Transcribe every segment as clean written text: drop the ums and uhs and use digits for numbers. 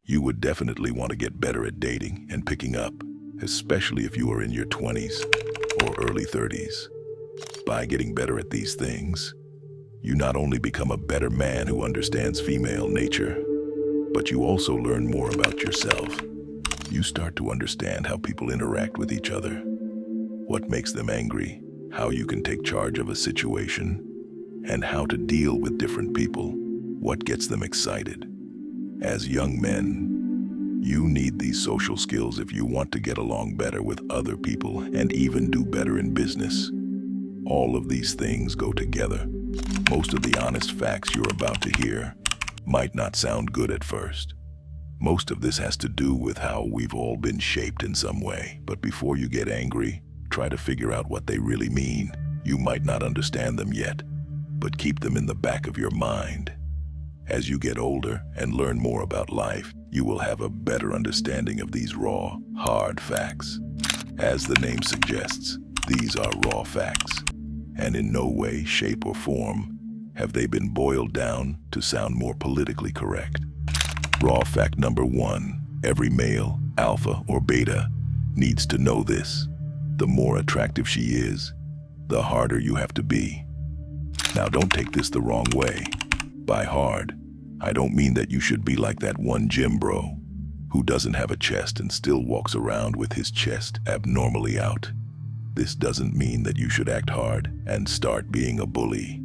You would definitely want to get better at dating and picking up, especially if you are in your 20s or early 30s. By getting better at these things, you not only become a better man who understands female nature, but you also learn more about yourself. You start to understand how people interact with each other, what makes them angry, how you can take charge of a situation, and how to deal with different people, what gets them excited. As young men, you need these social skills if you want to get along better with other people and even do better in business. All of these things go together. Most of the honest facts you're about to hear might not sound good at first. Most of this has to do with how we've all been shaped in some way. But before you get angry, try to figure out what they really mean. You might not understand them yet, but keep them in the back of your mind. As you get older and learn more about life, you will have a better understanding of these raw, hard facts. As the name suggests, these are raw facts, and in no way, shape, or form have they been boiled down to sound more politically correct. Raw fact number 1, every male, alpha or beta, needs to know this. The more attractive she is, the harder you have to be. Now don't take this the wrong way. By hard, I don't mean that you should be like that one gym bro who doesn't have a chest and still walks around with his chest abnormally out. This doesn't mean that you should act hard and start being a bully.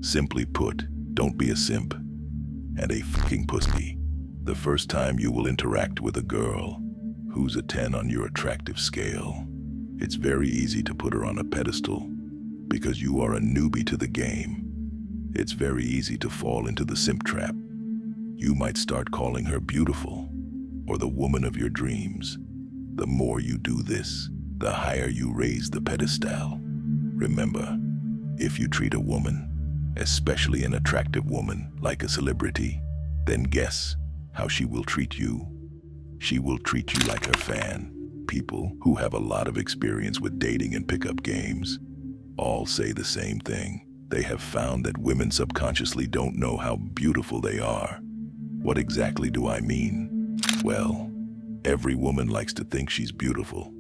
Simply put, don't be a simp and a fucking pussy. The first time you will interact with a girl who's a 10 on your attractive scale, it's very easy to put her on a pedestal because you are a newbie to the game. It's very easy to fall into the simp trap. You might start calling her beautiful or the woman of your dreams. The more you do this, the higher you raise the pedestal. Remember, if you treat a woman, especially an attractive woman, like a celebrity, then guess how she will treat you. She will treat you like her fan. People who have a lot of experience with dating and pickup games all say the same thing. They have found that women subconsciously don't know how beautiful they are. What exactly do I mean? Well, every woman likes to think she's beautiful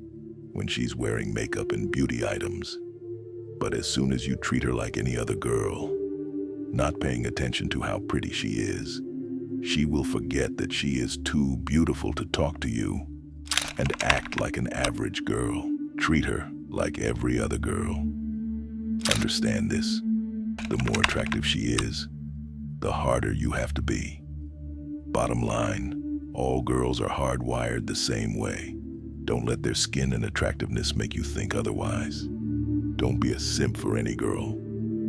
when she's wearing makeup and beauty items. But as soon as you treat her like any other girl, not paying attention to how pretty she is, she will forget that she is too beautiful to talk to you and act like an average girl. Treat her like every other girl. Understand this. The more attractive she is, the harder you have to be. Bottom line, all girls are hardwired the same way. Don't let their skin and attractiveness make you think otherwise. Don't be a simp for any girl,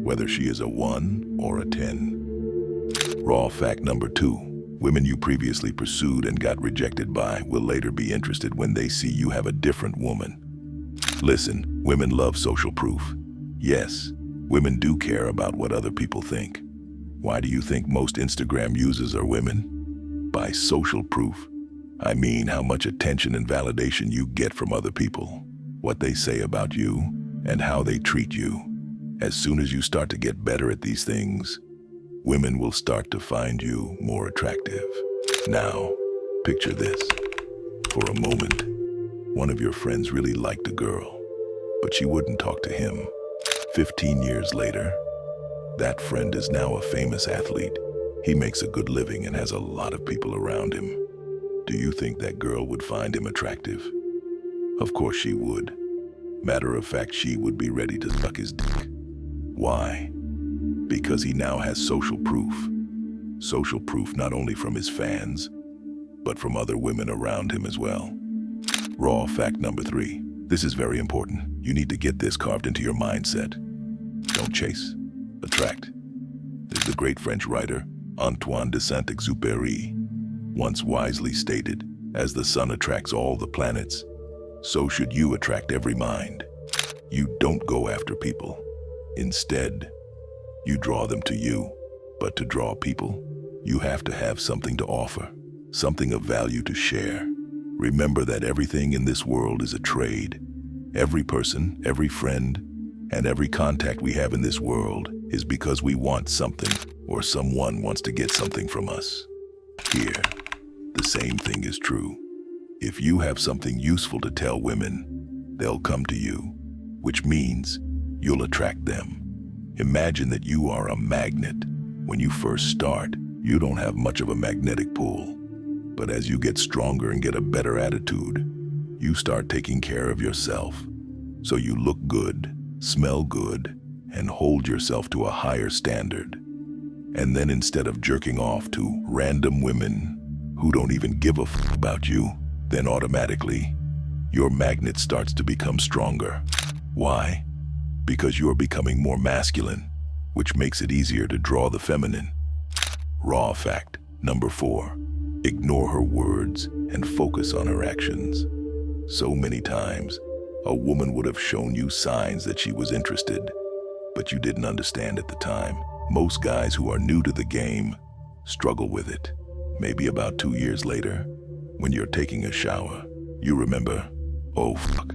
whether she is a 1 or a 10. Raw fact number 2, women you previously pursued and got rejected by will later be interested when they see you have a different woman. Listen, women love social proof. Yes, women do care about what other people think. Why do you think most Instagram users are women? By social proof, I mean how much attention and validation you get from other people, what they say about you, and how they treat you. As soon as you start to get better at these things, women will start to find you more attractive. Now, picture this. For a moment, one of your friends really liked a girl, but she wouldn't talk to him. 15 years later, that friend is now a famous athlete. He makes a good living and has a lot of people around him. Do you think that girl would find him attractive? Of course she would. Matter of fact, she would be ready to suck his dick. Why? Because he now has social proof. Social proof not only from his fans, but from other women around him as well. Raw fact number 3. This is very important. You need to get this carved into your mindset. Don't chase, attract. As the great French writer Antoine de Saint-Exupéry once wisely stated, as the sun attracts all the planets, so should you attract every mind. You don't go after people. Instead, you draw them to you. But to draw people, you have to have something to offer, something of value to share. Remember that everything in this world is a trade. Every person, every friend, and every contact we have in this world is because we want something or someone wants to get something from us. Here, The same thing is true. If you have something useful to tell women, they'll come to you, which means you'll attract them. Imagine that you are a magnet. When you first start, you don't have much of a magnetic pull. But as you get stronger and get a better attitude, you start taking care of yourself. So you look good, smell good, and hold yourself to a higher standard. And then instead of jerking off to random women who don't even give a f about you, then automatically, your magnet starts to become stronger. Why? Because you're becoming more masculine, which makes it easier to draw the feminine. Raw fact number 4. Ignore her words and focus on her actions. So many times, a woman would have shown you signs that she was interested, but you didn't understand at the time. Most guys who are new to the game struggle with it. Maybe about 2 years later, when you're taking a shower, you remember, oh fuck,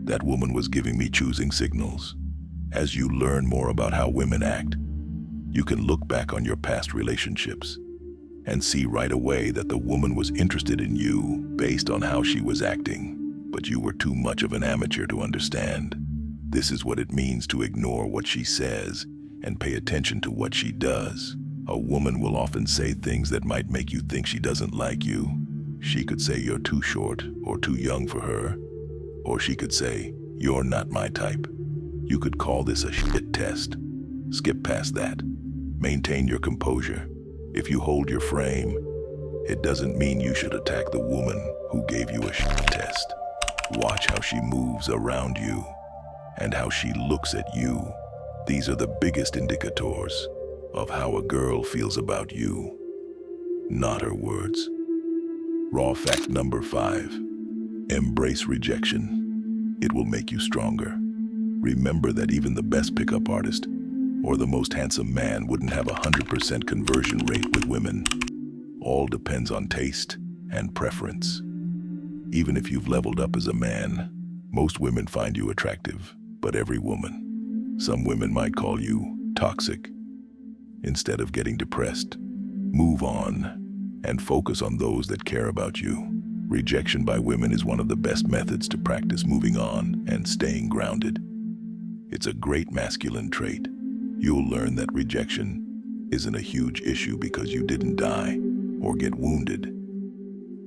that woman was giving me choosing signals. As you learn more about how women act, you can look back on your past relationships and see right away that the woman was interested in you based on how she was acting, but you were too much of an amateur to understand. This is what it means to ignore what she says and pay attention to what she does. A woman will often say things that might make you think she doesn't like you. She could say you're too short or too young for her, or she could say, you're not my type. You could call this a shit test. Skip past that. Maintain your composure. If you hold your frame, it doesn't mean you should attack the woman who gave you a shit test. Watch how she moves around you and how she looks at you. These are the biggest indicators of how a girl feels about you, not her words. Raw fact number 5. Embrace rejection. It will make you stronger. Remember that even the best pickup artist or the most handsome man wouldn't have 100% conversion rate with women. All depends on taste and preference. Even if you've leveled up as a man, most women find you attractive, but every woman. Some women might call you toxic. Instead of getting depressed, move on and focus on those that care about you. Rejection by women is one of the best methods to practice moving on and staying grounded. It's a great masculine trait. You'll learn that rejection isn't a huge issue because you didn't die or get wounded.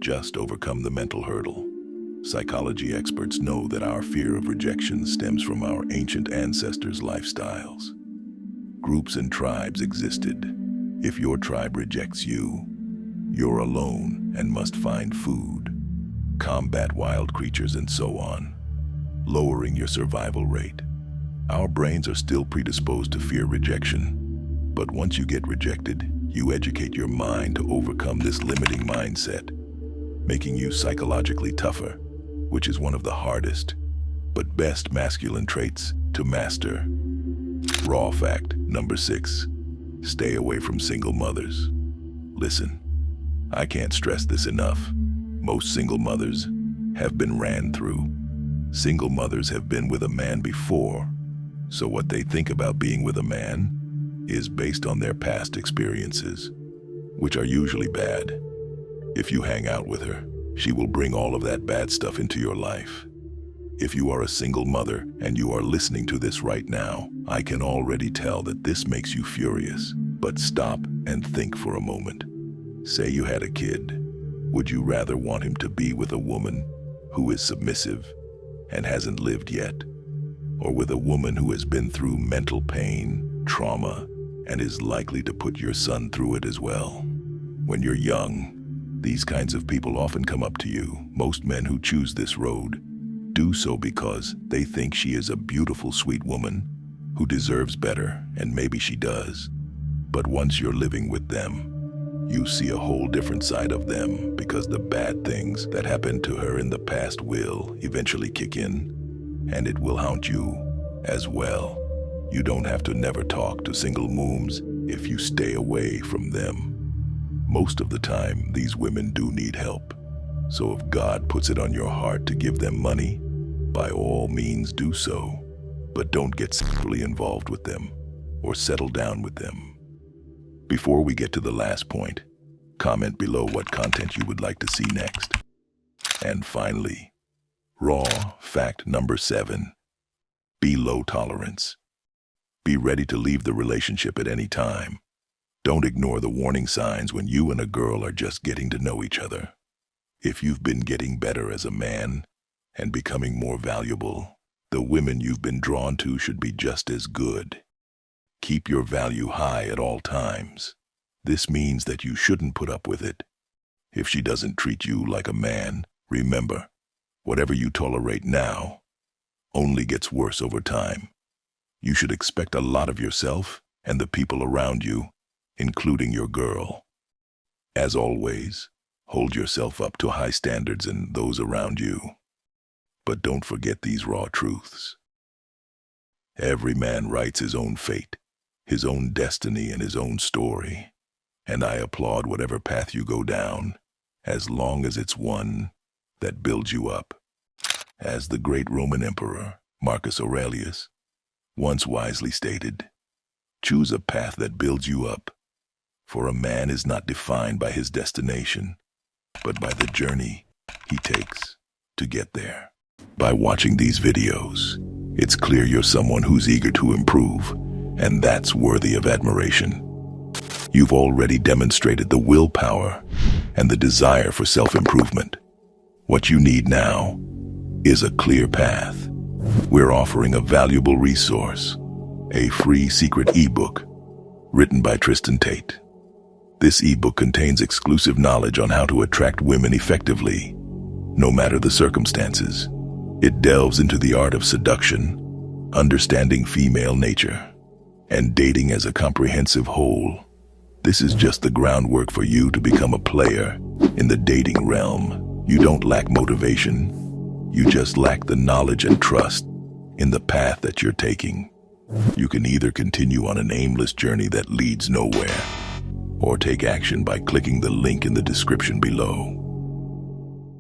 Just overcome the mental hurdle. Psychology experts know that our fear of rejection stems from our ancient ancestors' lifestyles. Groups and tribes existed. If your tribe rejects you, you're alone and must find food, combat wild creatures, and so on, lowering your survival rate. Our brains are still predisposed to fear rejection, but once you get rejected, you educate your mind to overcome this limiting mindset, making you psychologically tougher, which is one of the hardest but best masculine traits to master. Raw fact number 6. Stay away from single mothers. Listen, I can't stress this enough. Most single mothers have been ran through. Single mothers have been with a man before, so what they think about being with a man is based on their past experiences, which are usually bad. If you hang out with her, she will bring all of that bad stuff into your life. If you are a single mother and you are listening to this right now, I can already tell that this makes you furious. But stop and think for a moment. Say you had a kid. Would you rather want him to be with a woman who is submissive and hasn't lived yet, or with a woman who has been through mental pain, trauma, and is likely to put your son through it as well? When you're young, these kinds of people often come up to you. Most men who choose this road do so because they think she is a beautiful, sweet woman who deserves better, and maybe she does. But once you're living with them, you see a whole different side of them, because the bad things that happened to her in the past will eventually kick in, and it will haunt you as well. You don't have to never talk to single moms if you stay away from them. Most of the time, these women do need help. So if God puts it on your heart to give them money, by all means do so. But don't get sexually involved with them or settle down with them. Before we get to the last point, Comment below what content you would like to see next. And finally, raw fact number 7. Be low tolerance. Be ready to leave the relationship at any time. Don't ignore the warning signs when you and a girl are just getting to know each other. If you've been getting better as a man and becoming more valuable, the women you've been drawn to should be just as good. Keep your value high at all times. This means that you shouldn't put up with it. If she doesn't treat you like a man, remember, whatever you tolerate now only gets worse over time. You should expect a lot of yourself and the people around you, including your girl. As always, hold yourself up to high standards and those around you. But don't forget these raw truths. Every man writes his own fate, his own destiny, and his own story. And I applaud whatever path you go down, as long as it's one that builds you up. As the great Roman Emperor, Marcus Aurelius, once wisely stated, choose a path that builds you up, for a man is not defined by his destination, but by the journey he takes to get there. By watching these videos, it's clear you're someone who's eager to improve, and that's worthy of admiration. You've already demonstrated the willpower and the desire for self-improvement. What you need now is a clear path. We're offering a valuable resource, a free secret ebook written by Tristan Tate. This ebook contains exclusive knowledge on how to attract women effectively, no matter the circumstances. It delves into the art of seduction, understanding female nature, and dating as a comprehensive whole. This is just the groundwork for you to become a player in the dating realm. You don't lack motivation. You just lack the knowledge and trust in the path that you're taking. You can either continue on an aimless journey that leads nowhere, or take action by clicking the link in the description below.